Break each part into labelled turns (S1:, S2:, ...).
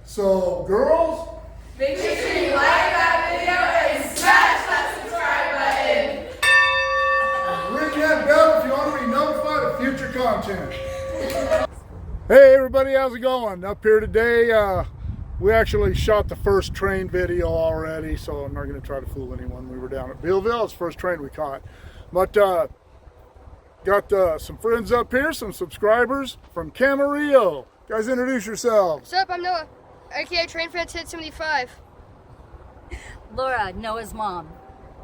S1: So, girls,
S2: make sure you like that video and smash that subscribe button.
S1: And ring that bell if you want to be notified of future content. Hey everybody, how's it going? Up here today, we actually shot the first train video already, so I'm not going to try to fool anyone. We were down at Bealville. It's the first train we caught. But got some friends up here, some subscribers from Camarillo. Guys, introduce yourselves.
S3: What's up? I'm Noah, aka Train Fans Hit 75.
S4: Laura, Noah's mom.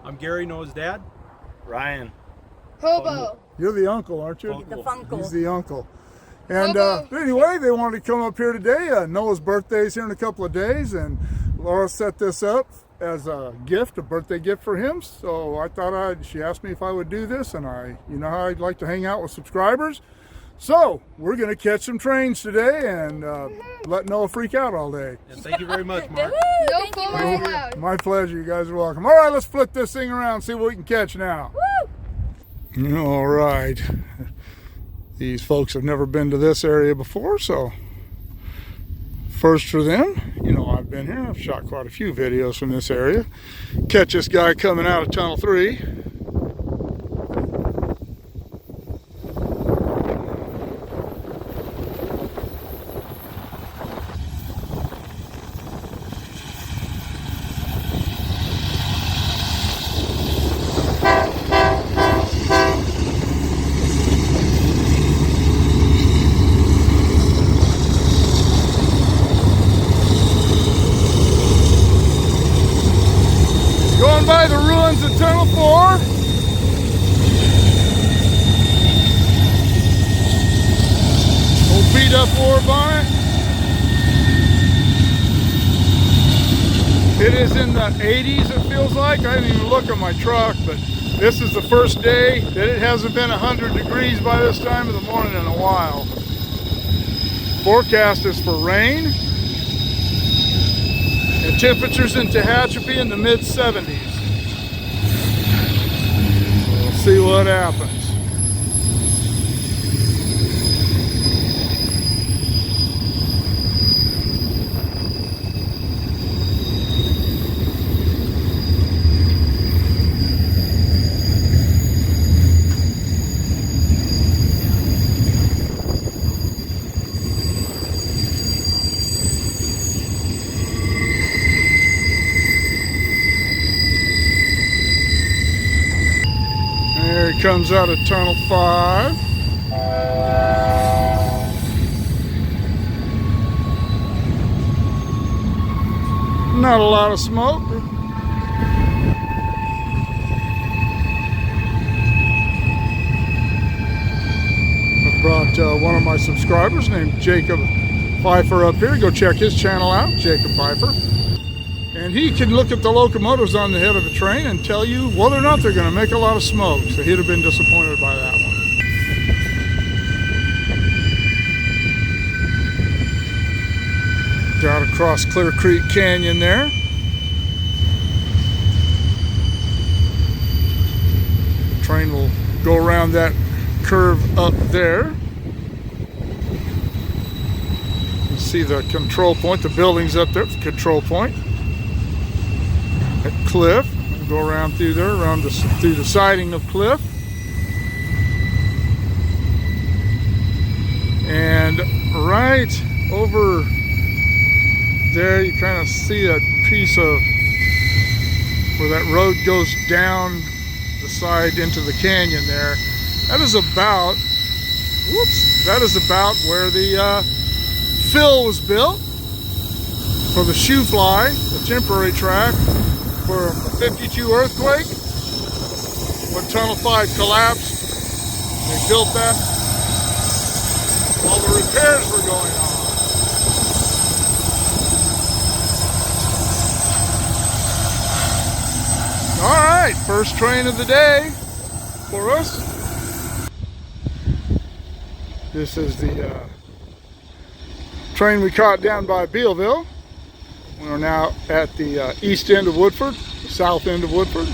S5: I'm Gary, Noah's dad.
S6: Ryan.
S3: Hobo.
S1: You're the uncle, aren't you?
S4: The Funkle.
S1: He's the uncle. And
S3: Hobo.
S1: anyway, they wanted to come up here today. Noah's birthday is here in a couple of days, and Laura set this up as a gift, a birthday gift for him. So I thought she asked me if I would do this, and you know how I'd like to hang out with subscribers. So we're going to catch some trains today and let Noah freak out all day.
S5: And thank you very much, Mark.
S3: No phones allowed.
S1: My pleasure. You guys are welcome. All right, let's flip this thing around, see what we can catch now. Woo! All right. These folks have never been to this area before, so first for them. You know, I've been here. I've shot quite a few videos from this area. Catch this guy coming out of Tunnel 3. Going by the ruins of Tunnel 4. Old beat up war bonnet. It is in the 80s, it feels like. I didn't even look at my truck, but this is the first day that it hasn't been 100 degrees by this time of the morning in a while. Forecast is for rain. And temperatures in Tehachapi in the mid-70s. We'll see what happens. There he comes out of Tunnel 5. Not a lot of smoke. I brought one of my subscribers named Jacob Pfeiffer up here. Go check his channel out, Jacob Pfeiffer. And he can look at the locomotives on the head of a train and tell you whether or not they're going to make a lot of smoke. So he'd have been disappointed by that one. Down across Clear Creek Canyon there. The train will go around that curve up there. You see the control point, the building's up there, the control point. At Cliff, go around through there, through the siding of Cliff, and right over there you kind of see a piece of where that road goes down the side into the canyon there. That is about, that is about where the fill was built for the shoe fly, the temporary track. For a 52 earthquake, when Tunnel 5 collapsed, they built that while the repairs were going on. All right, first train of the day for us. This is the train we caught down by Bealville. We're now at the east end of Woodford, south end of Woodford.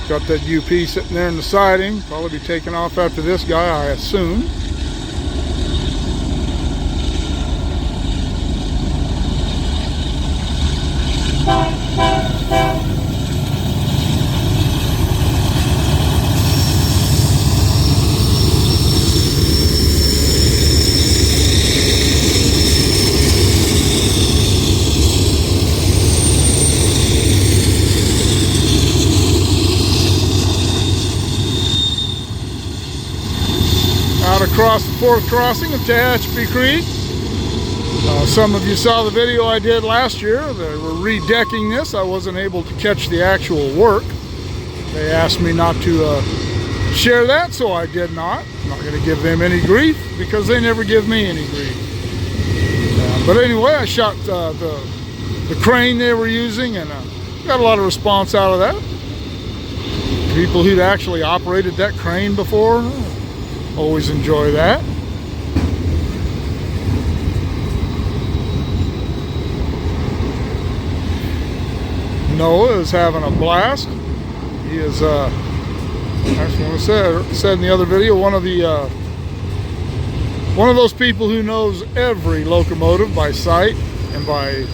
S1: Got that UP sitting there in the siding. Probably be taking off after this guy, I assume. across the fourth crossing of Tehachapi Creek. Some of you saw the video I did last year. They were redecking this. I wasn't able to catch the actual work. They asked me not to share that, so I did not. I'm not going to give them any grief because they never give me any grief. But anyway, I shot the crane they were using, and got a lot of response out of that. People who'd actually operated that crane before always enjoy that. Noah is having a blast. He is, that's what I said in the other video, one of those people who knows every locomotive by sight and by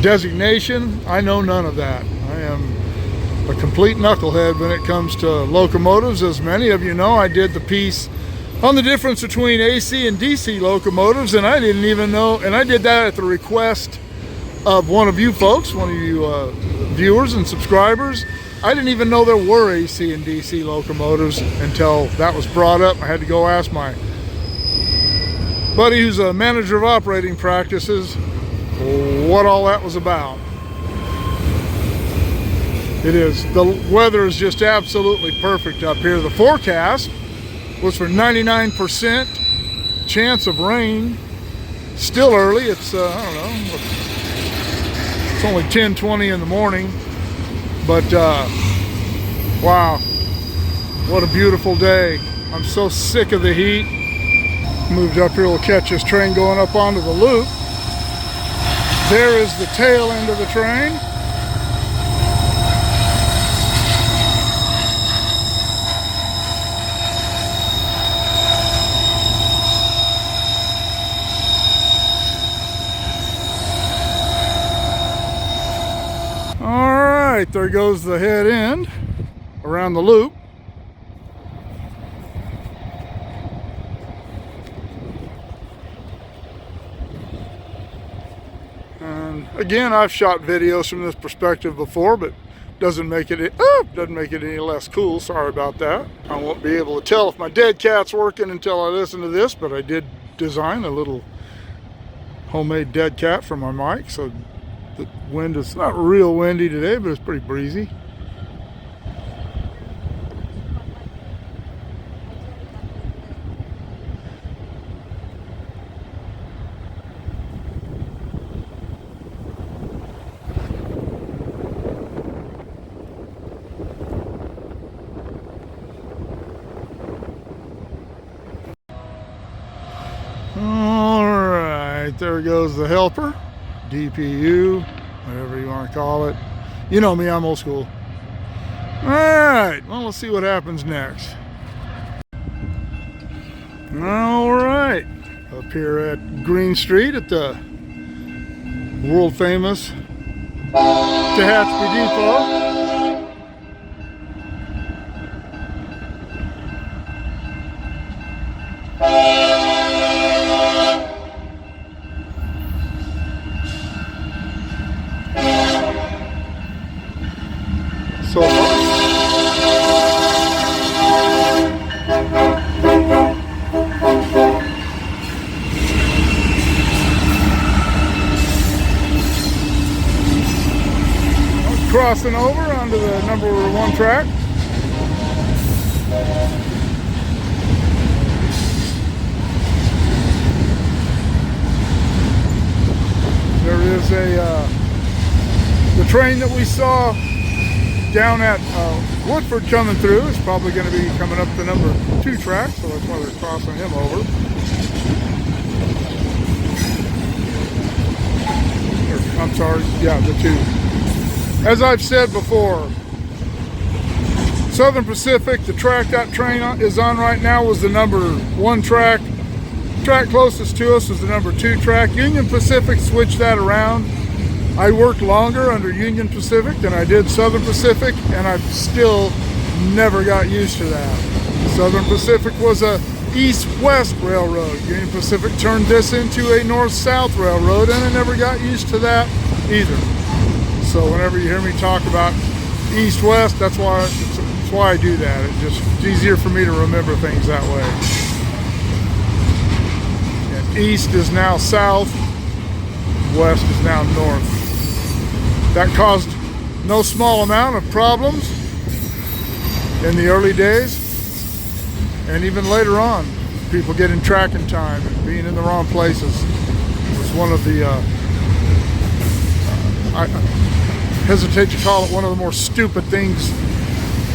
S1: designation. I know none of that. I am a complete knucklehead when it comes to locomotives. As many of you know, I did the piece on the difference between AC and DC locomotives, and I didn't even know, and I did that at the request of one of you folks, one of you viewers and subscribers. I didn't even know there were AC and DC locomotives until that was brought up. I had to go ask my buddy who's a manager of operating practices what all that was about. It is, the weather is just absolutely perfect up here. The forecast was for 99% chance of rain. Still early, it's I don't know, it's only 10:20 in the morning, but wow, what a beautiful day. I'm so sick of the heat. Moved up here, we'll catch this train going up onto the loop. There is the tail end of the train. There goes the head end around the loop. And again, I've shot videos from this perspective before, but doesn't make it any less cool. Sorry about that. I won't be able to tell if my dead cat's working until I listen to this, but I did design a little homemade dead cat for my mic, so the wind is not real windy today, but it's pretty breezy. All right, there goes the helper. DPU, whatever you want to call it. You know me, I'm old school. All right, well, let's see what happens next. All right, up here at Green Street at the world famous Tehachapi Depot. So crossing over onto the number 1 track. There is the train that we saw down at Woodford coming through is probably going to be coming up the number 2 track, so that's why they're crossing him over. I'm sorry, yeah, the 2. As I've said before, Southern Pacific, the track that train is on right now was the number 1 track. Track closest to us was the number 2 track. Union Pacific switched that around. I worked longer under Union Pacific than I did Southern Pacific, and I've still never got used to that. Southern Pacific was a east-west railroad. Union Pacific turned this into a north-south railroad, and I never got used to that either. So whenever you hear me talk about east-west, that's why I do that. It's easier for me to remember things that way. East is now south. West is now north. That caused no small amount of problems in the early days, and even later on. People getting tracking time and being in the wrong places was one of the, I hesitate to call it one of the more stupid things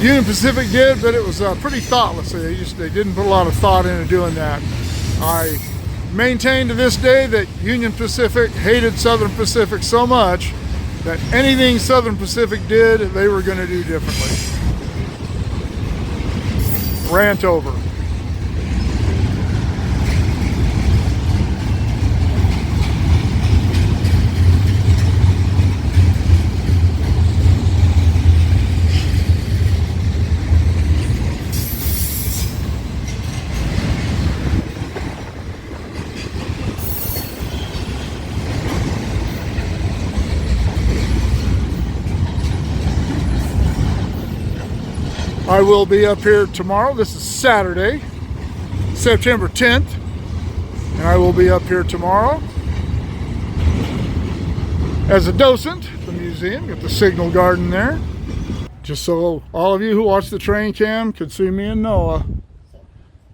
S1: Union Pacific did, but it was pretty thoughtless. They didn't put a lot of thought into doing that. I maintain to this day that Union Pacific hated Southern Pacific so much that anything Southern Pacific did, they were going to do differently. Rant over. I will be up here tomorrow. This is Saturday, September 10th, and I will be up here tomorrow as a docent at the museum. Got the Signal Garden there. Just so all of you who watch the train cam could see me and Noah.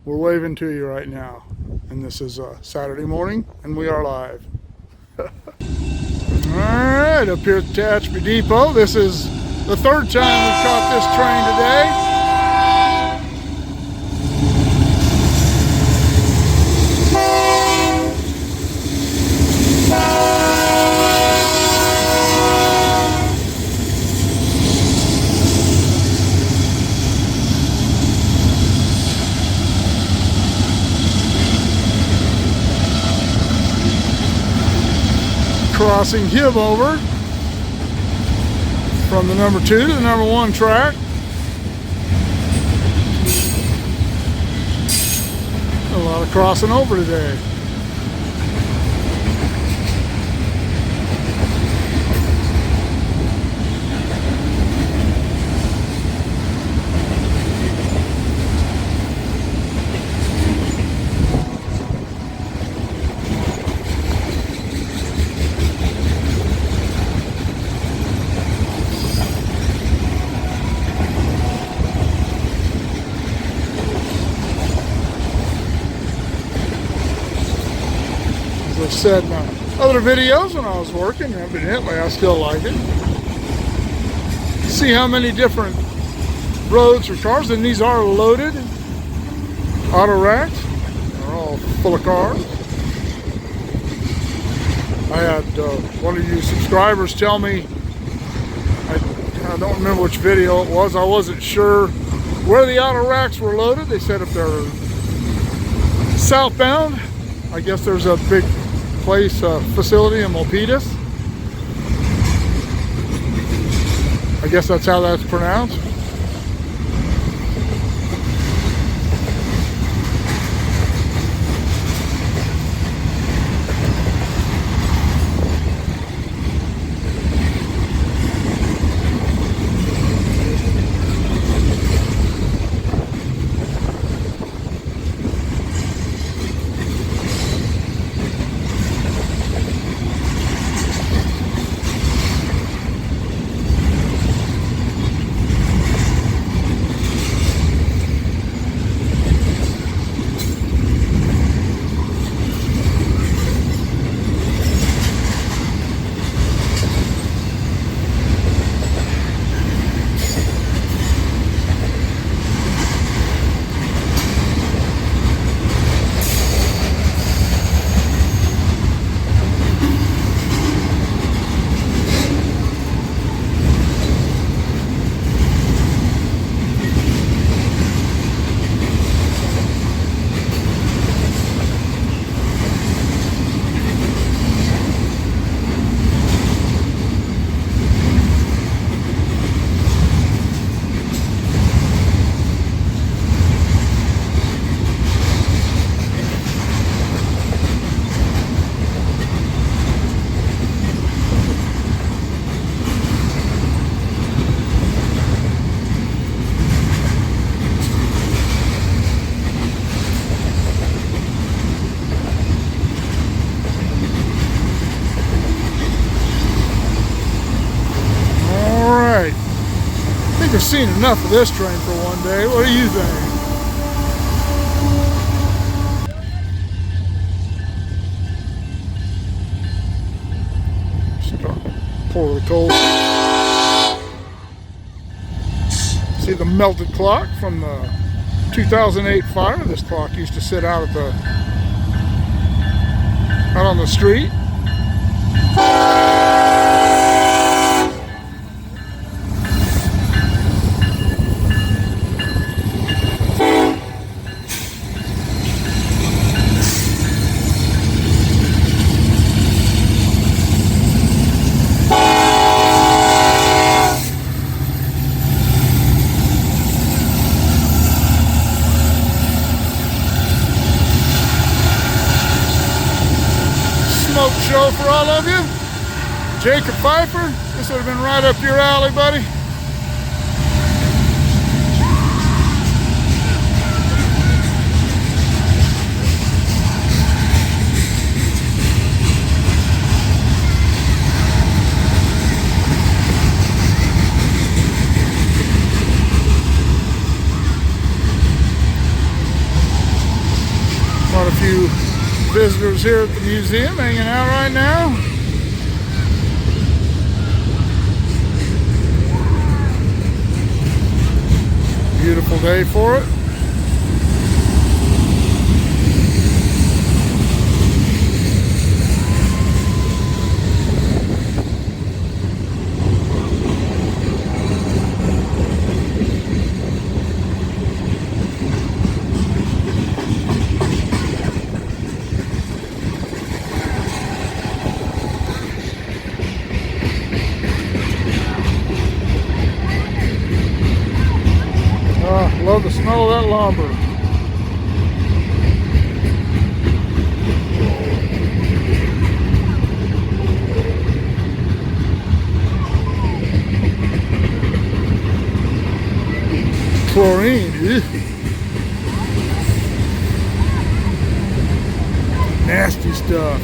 S1: We're waving to you right now. And this is Saturday morning, and we are live. Alright, up here at the Tehachapi Depot. This is the third time we've caught this train today. Crossing him over from the number 2 to the number 1 track. A lot of crossing over today. I've said in other videos when I was working, evidently I still like it. See how many different roads or cars, and these are loaded auto racks. They're all full of cars. I had one of you subscribers tell me, I don't remember which video it was, I wasn't sure where the auto racks were loaded. They said if they're southbound, I guess there's a big place, facility in Milpitas. I guess that's how that's pronounced. think I've seen enough of this train for one day. What do you think? Start pour the coal. See the melted clock from the 2008 fire. This clock used to sit out on the street. Smoke show for all of you. Jacob Pfeiffer, this would have been right up your alley, buddy. Quite a few visitors here at the museum hanging out right now. Beautiful day for it. Love the smell of that lumber. Chlorine, nasty stuff.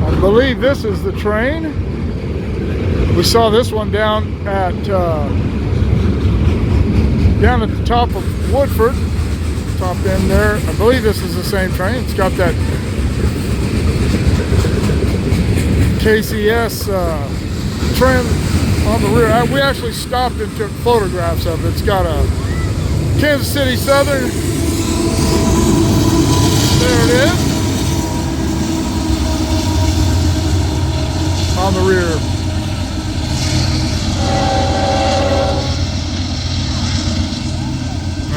S1: I believe this is the train. We saw this one down at the top of Woodford, top end there. I believe this is the same train. It's got that KCS trim on the rear. We actually stopped and took photographs of it. It's got a Kansas City Southern. There it is. On the rear.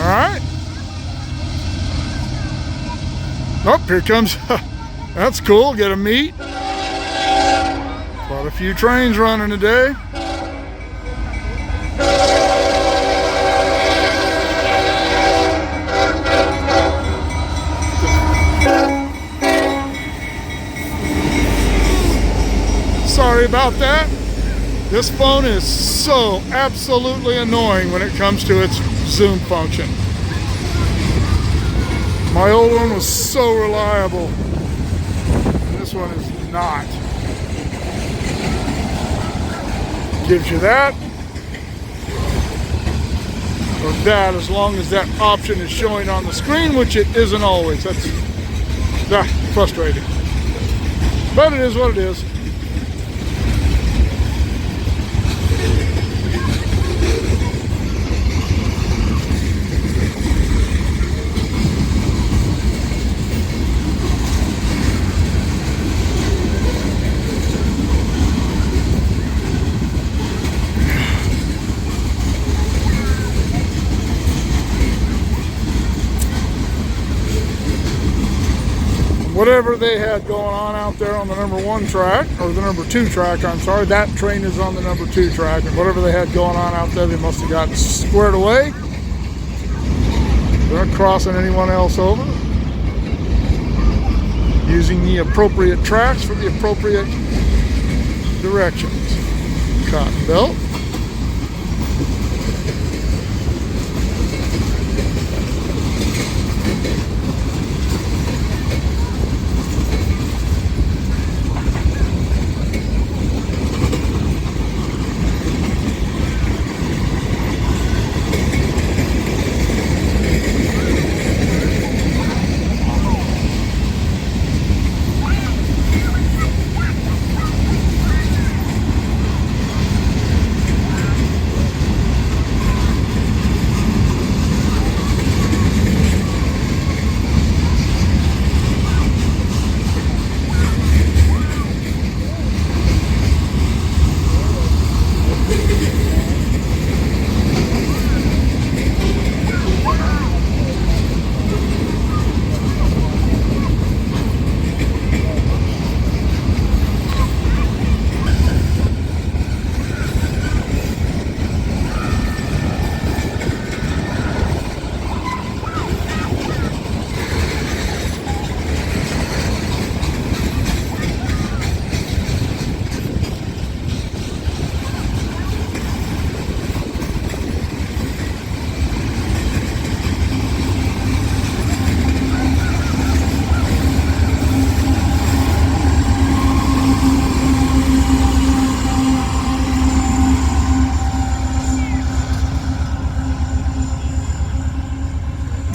S1: All right. Oh, here comes. That's cool. Get a meet. Quite a few trains running today. Sorry about that. This phone is so absolutely annoying when it comes to its zoom function. My old one was so reliable. This one is not. Gives you that or that, as long as that option is showing on the screen, which it isn't always. That's frustrating. But it is what it is. Whatever they had going on out there on the number 1 track, or the number 2 track, I'm sorry, that train is on the number 2 track, and whatever they had going on out there, they must have gotten squared away. They're not crossing anyone else over. Using the appropriate tracks for the appropriate directions. Cotton belt.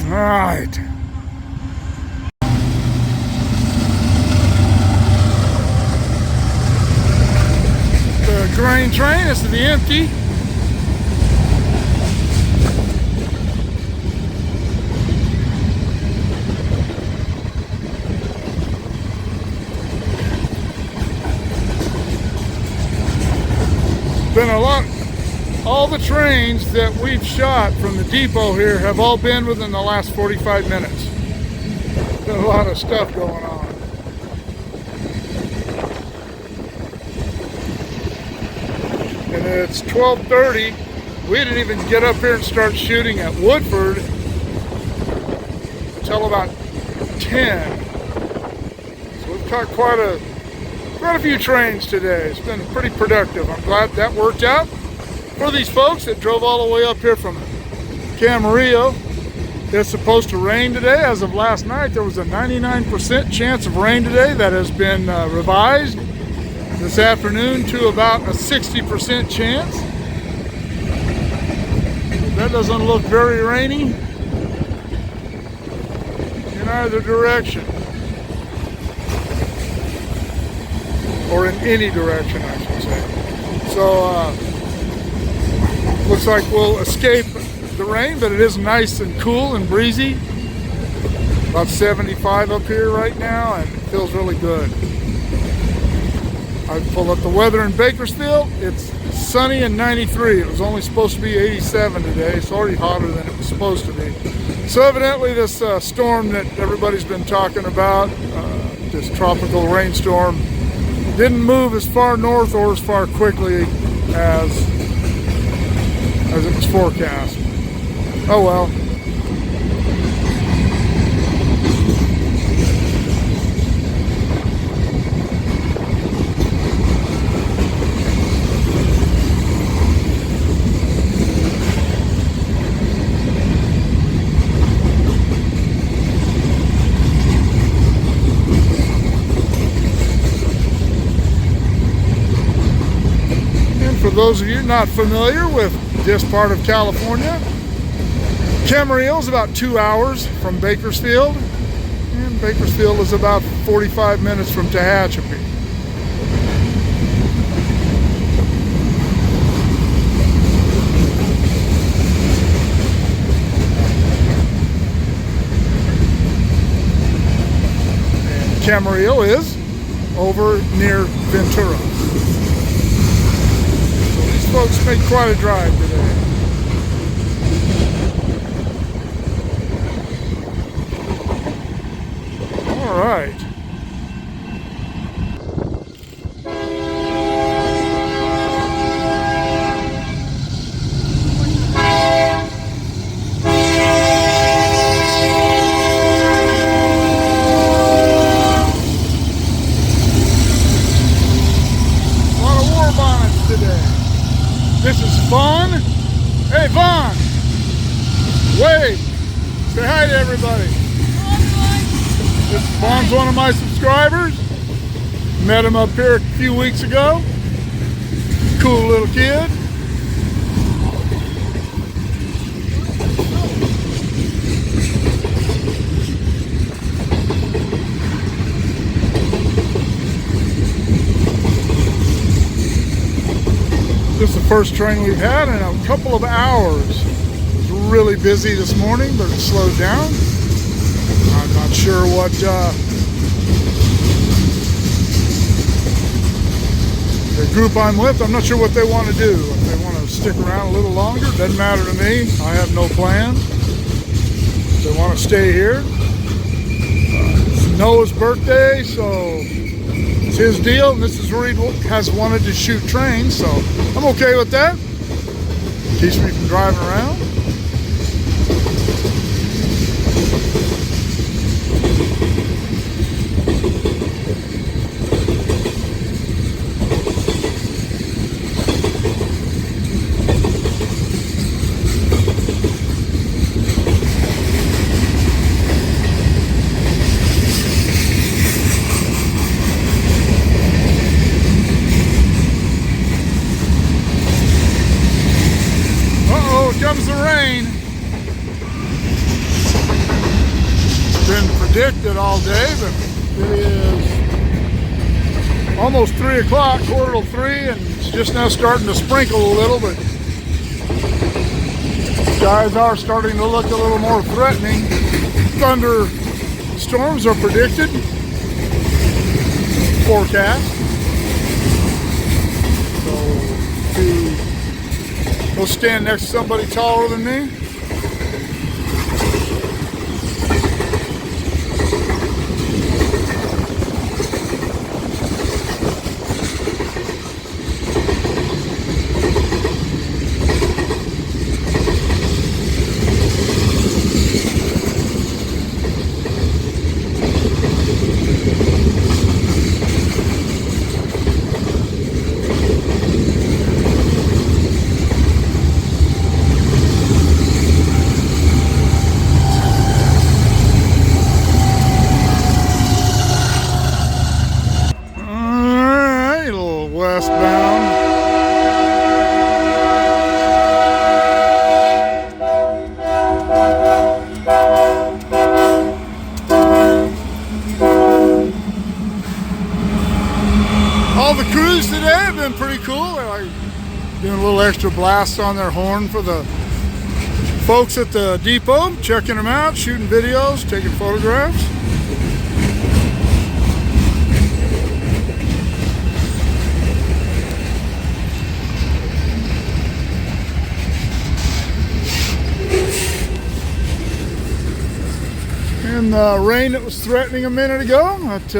S1: Alright. The grain train is to be empty. Been a lot. All the trains that we've shot from the depot here have all been within the last 45 minutes. Been a lot of stuff going on. And it's 12:30. We didn't even get up here and start shooting at Woodford until about 10. So we've caught quite a few trains today. It's been pretty productive. I'm glad that worked out. For these folks that drove all the way up here from Camarillo, it's supposed to rain today. As of last night, there was a 99% chance of rain today. That has been revised this afternoon to about a 60% chance. That doesn't look very rainy in either direction. Or in any direction, I should say. So, looks like we'll escape the rain, but it is nice and cool and breezy. About 75 up here right now, and it feels really good. I pulled up the weather in Bakersfield. It's sunny and 93. It was only supposed to be 87 today. It's already hotter than it was supposed to be. So evidently this storm that everybody's been talking about, this tropical rainstorm, didn't move as far north or as far quickly as it was forecast. Oh well. And for those of you not familiar with this part of California, Camarillo is about 2 hours from Bakersfield, and Bakersfield is about 45 minutes from Tehachapi. Camarillo is over near Ventura. So these folks made quite a drive today. All right. This is Vaughn. Hey, Vaughn. Wave. Say hi to everybody. Vaughn's one of my subscribers. Met him up here a few weeks ago. Cool little kid. This is the first train we've had in a couple of hours. It was really busy this morning, but it slowed down. I'm not sure what the group I'm with, I'm not sure what they want to do. If they want to stick around a little longer, doesn't matter to me. I have no plan. If they want to stay here. It's Noah's birthday, so it's his deal, and this is where he has wanted to shoot trains, so I'm okay with that. Keeps me from driving around. Comes the rain. It's been predicted all day, but it is almost 3 o'clock, quarter to 3, and it's just now starting to sprinkle a little, but skies are starting to look a little more threatening. Thunder storms are predicted. Forecast. So go stand next to somebody taller than me. Westbound. All the crews today have been pretty cool. They're like doing a little extra blast on their horn for the folks at the depot, checking them out, shooting videos, taking photographs. And the rain that was threatening a minute ago, it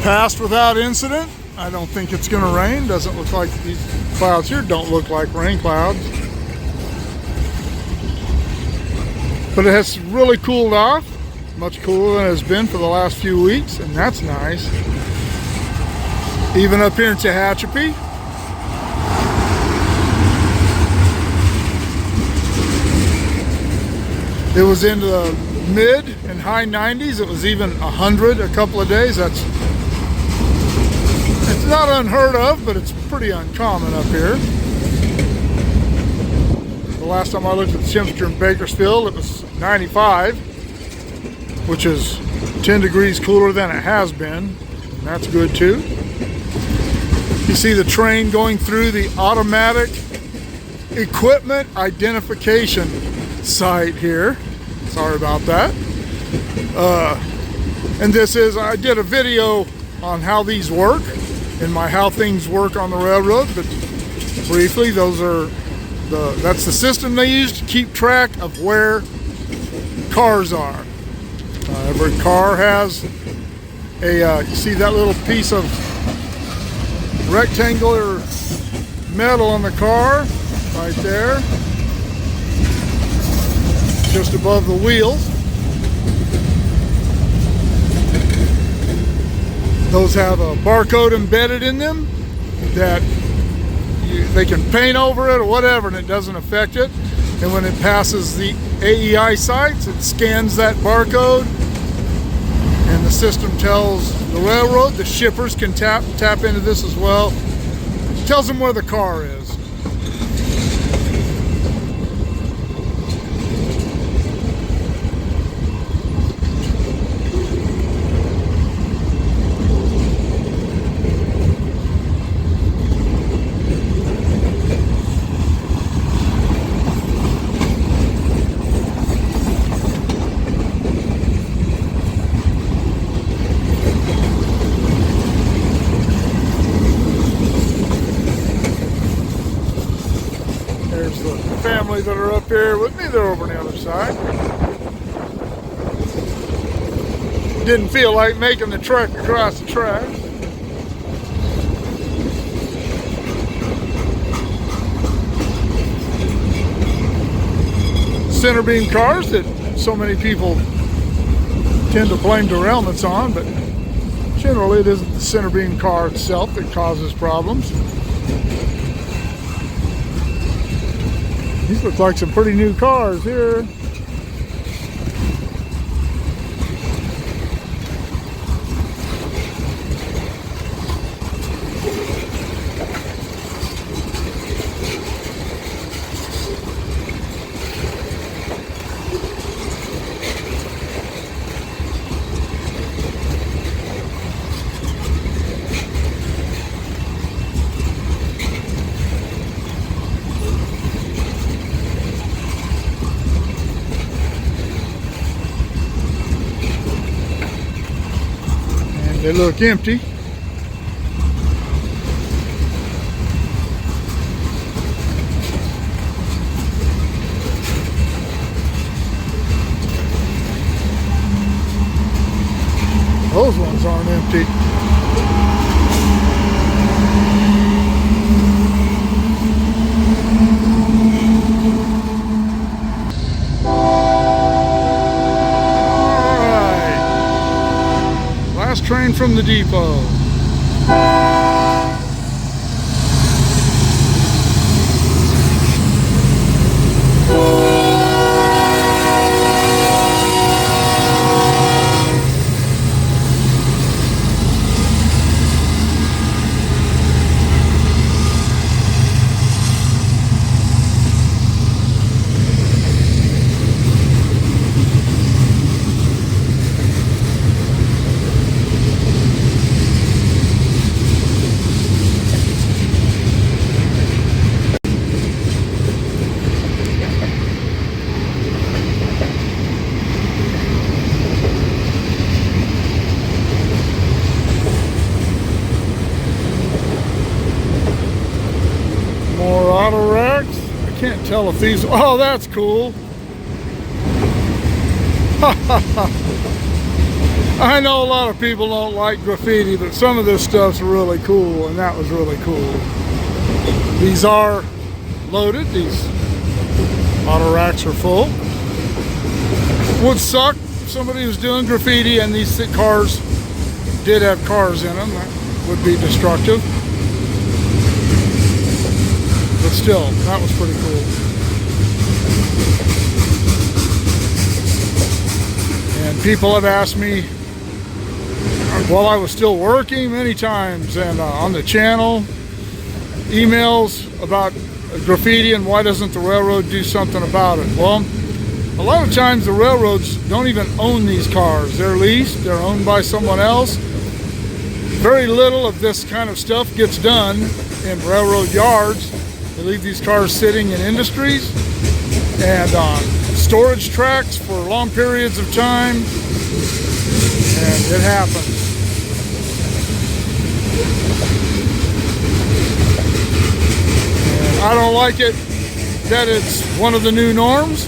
S1: passed without incident. I don't think it's going to rain. Doesn't look like these clouds here don't look like rain clouds. But it has really cooled off, much cooler than it has been for the last few weeks, and that's nice. Even up here in Tehachapi. It was into the mid and high 90s. It was even 100 a couple of days. It's not unheard of, but it's pretty uncommon up here. The last time I looked at the temperature in Bakersfield, it was 95, which is 10 degrees cooler than it has been. And that's good too. You see the train going through the automatic equipment identification site here. Sorry about that. And this is, I did a video on how these work and how things work on the railroad, but briefly, that's the system they use to keep track of where cars are. Every car has you see that little piece of rectangular metal on the car right there, just above the wheels. Those have a barcode embedded in them that they can paint over it or whatever and it doesn't affect it. And when it passes the AEI sites, it scans that barcode and the system tells the railroad. The shippers can tap into this as well. It tells them where the car is. There's the family that are up here with me. They're over on the other side. Didn't feel like making the trek across the track. Center beam cars that so many people tend to blame derailments on, but generally it isn't the center beam car itself that causes problems. These look like some pretty new cars here. They look empty. Those ones aren't empty. Train from the depot. More auto racks. I can't tell if these, oh, that's cool. I know a lot of people don't like graffiti, but some of this stuff's really cool, and that was really cool. These are loaded. These auto racks are full. Would suck if somebody was doing graffiti and these cars did have cars in them. That would be destructive. But still, that was pretty cool. And people have asked me while I was still working many times and on the channel, emails about graffiti and why doesn't the railroad do something about it? Well, a lot of times the railroads don't even own these cars. They're leased, they're owned by someone else. Very little of this kind of stuff gets done in railroad yards. They leave these cars sitting in industries, and storage tracks for long periods of time, and it happens. And I don't like it that it's one of the new norms,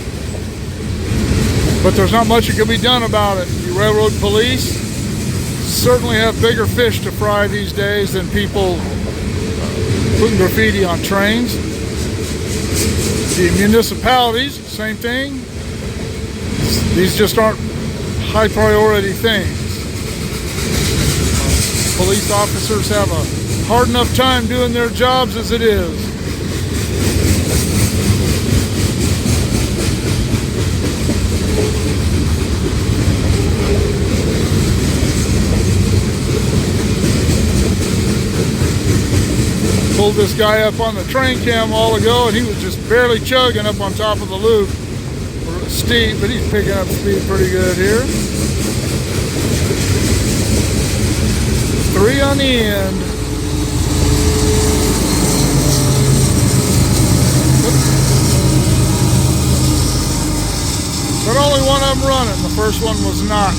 S1: but there's not much that can be done about it. The railroad police certainly have bigger fish to fry these days than people putting graffiti on trains. The municipalities, same thing. These just aren't high priority things. Police officers have a hard enough time doing their jobs as it is. Pulled this guy up on the train cam a while ago, and he was just barely chugging up on top of the loop. Steep, but he's picking up speed pretty good here. 3 on the end. But only one of them running. The first one was not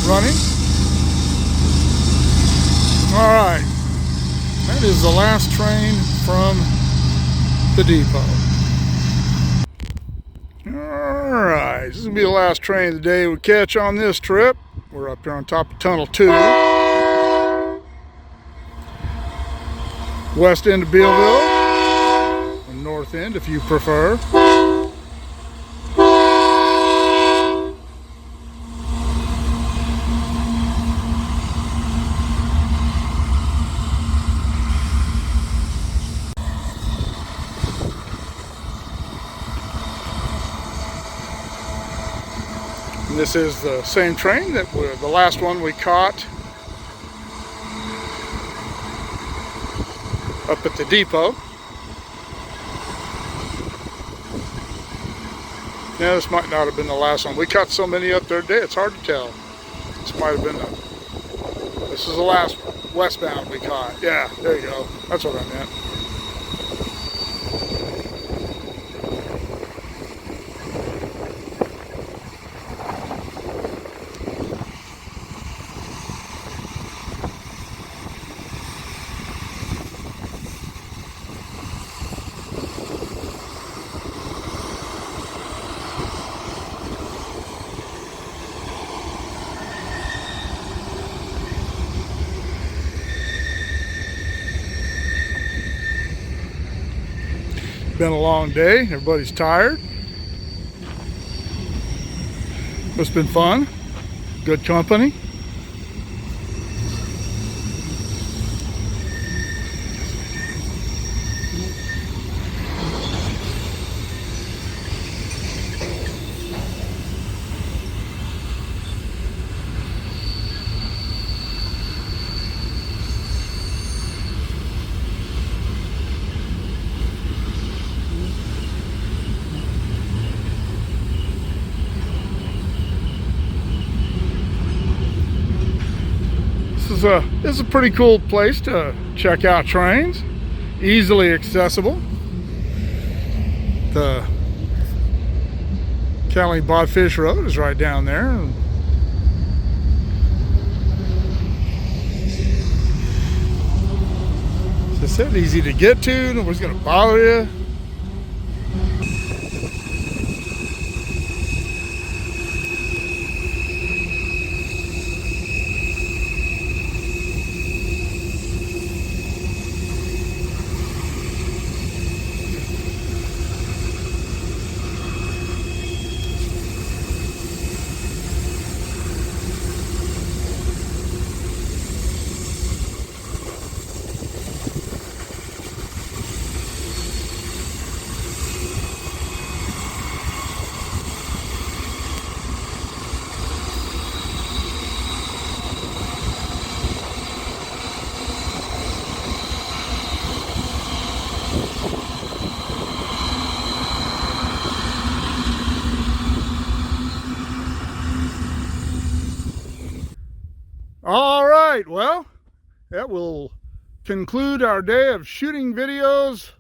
S1: running. All right. That is the last train from the depot. Alright, this is going to be the last train of the day we catch on this trip. We're up here on top of Tunnel 2. West end of Bealville, or north end if you prefer. This is the same train that the last one we caught up at the depot. Yeah, this might not have been the last one. We caught so many up there today, it's hard to tell. This might have been this is the last one. Westbound we caught. Yeah, there you go. That's what I meant. Been a long day. Everybody's tired. It's been fun. Good company. This is a pretty cool place to check out trains. Easily accessible. The County Bodfish Road is right down there. As I said, easy to get to. Nobody's going to bother you. All right, well, that will conclude our day of shooting videos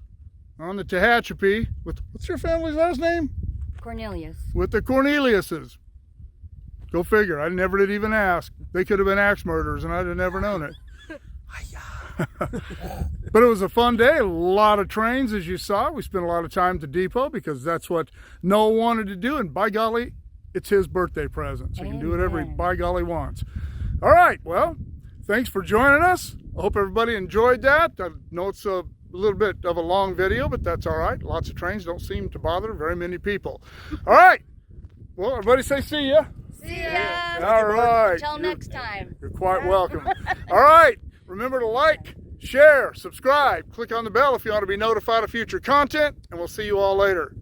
S1: on the Tehachapi with, what's your family's last name?
S4: Cornelius.
S1: with the Corneliuses. Go figure. I never did even ask. They could have been axe murderers and I'd have never known it. But it was a fun day. A lot of trains, as you saw. We spent a lot of time at the depot because that's what Noah wanted to do. And by golly, it's his birthday present. So he can do whatever he by golly wants. All right. Well, thanks for joining us. I hope everybody enjoyed that. I know it's a little bit of a long video, but that's all right. Lots of trains don't seem to bother very many people. All right. Well, everybody say see ya.
S3: See ya.
S1: All right.
S4: Until next time.
S1: You're quite welcome. All right. Remember to like, share, subscribe, click on the bell if you want to be notified of future content, and we'll see you all later.